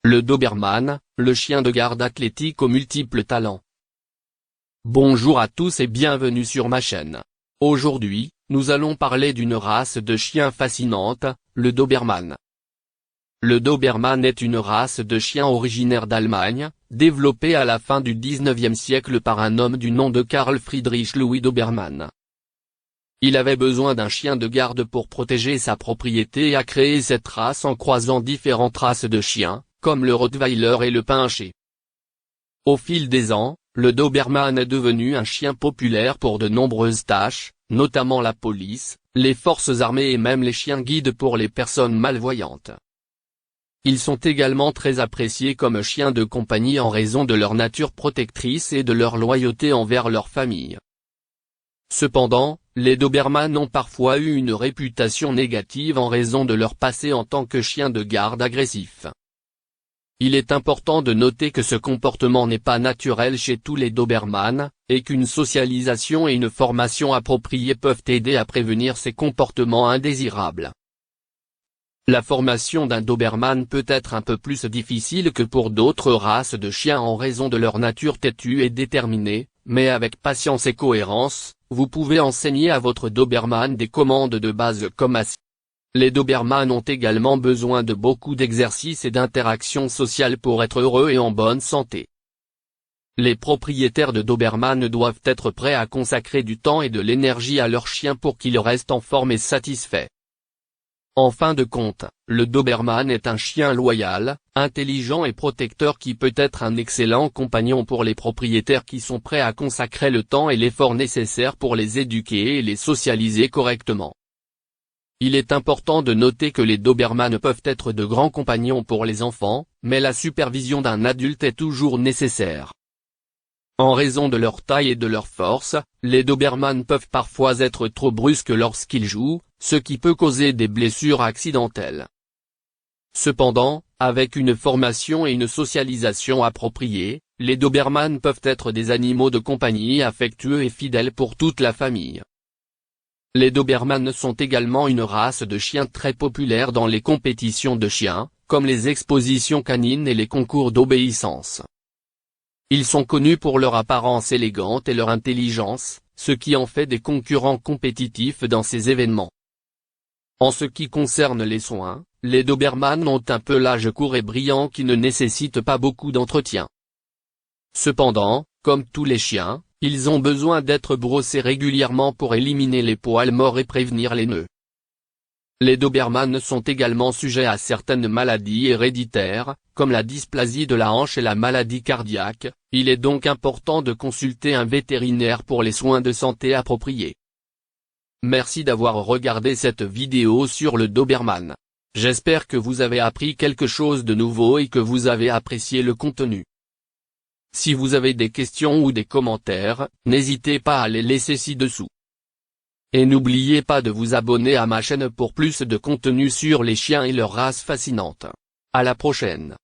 Le Doberman, le chien de garde athlétique aux multiples talents. Bonjour à tous et bienvenue sur ma chaîne. Aujourd'hui, nous allons parler d'une race de chiens fascinante, le Doberman. Le Doberman est une race de chiens originaire d'Allemagne, développée à la fin du 19e siècle par un homme du nom de Karl Friedrich Louis Doberman. Il avait besoin d'un chien de garde pour protéger sa propriété et a créé cette race en croisant différentes races de chiens, comme le Rottweiler et le Pinscher. Au fil des ans, le Doberman est devenu un chien populaire pour de nombreuses tâches, notamment la police, les forces armées et même les chiens guides pour les personnes malvoyantes. Ils sont également très appréciés comme chiens de compagnie en raison de leur nature protectrice et de leur loyauté envers leur famille. Cependant, les Doberman ont parfois eu une réputation négative en raison de leur passé en tant que chiens de garde agressifs. Il est important de noter que ce comportement n'est pas naturel chez tous les Doberman, et qu'une socialisation et une formation appropriée peuvent aider à prévenir ces comportements indésirables. La formation d'un Doberman peut être un peu plus difficile que pour d'autres races de chiens en raison de leur nature têtue et déterminée, mais avec patience et cohérence, vous pouvez enseigner à votre Doberman des commandes de base comme assis. Les Doberman ont également besoin de beaucoup d'exercices et d'interactions sociales pour être heureux et en bonne santé. Les propriétaires de Doberman doivent être prêts à consacrer du temps et de l'énergie à leur chien pour qu'il reste en forme et satisfait. En fin de compte, le Doberman est un chien loyal, intelligent et protecteur qui peut être un excellent compagnon pour les propriétaires qui sont prêts à consacrer le temps et l'effort nécessaires pour les éduquer et les socialiser correctement. Il est important de noter que les Doberman peuvent être de grands compagnons pour les enfants, mais la supervision d'un adulte est toujours nécessaire. En raison de leur taille et de leur force, les Doberman peuvent parfois être trop brusques lorsqu'ils jouent, ce qui peut causer des blessures accidentelles. Cependant, avec une formation et une socialisation appropriée, les Doberman peuvent être des animaux de compagnie affectueux et fidèles pour toute la famille. Les Doberman sont également une race de chiens très populaire dans les compétitions de chiens, comme les expositions canines et les concours d'obéissance. Ils sont connus pour leur apparence élégante et leur intelligence, ce qui en fait des concurrents compétitifs dans ces événements. En ce qui concerne les soins, les Doberman ont un pelage court et brillant qui ne nécessite pas beaucoup d'entretien. Cependant, comme tous les chiens, ils ont besoin d'être brossés régulièrement pour éliminer les poils morts et prévenir les nœuds. Les Doberman sont également sujets à certaines maladies héréditaires, comme la dysplasie de la hanche et la maladie cardiaque, il est donc important de consulter un vétérinaire pour les soins de santé appropriés. Merci d'avoir regardé cette vidéo sur le Doberman. J'espère que vous avez appris quelque chose de nouveau et que vous avez apprécié le contenu. Si vous avez des questions ou des commentaires, n'hésitez pas à les laisser ci-dessous. Et n'oubliez pas de vous abonner à ma chaîne pour plus de contenu sur les chiens et leurs races fascinantes. À la prochaine.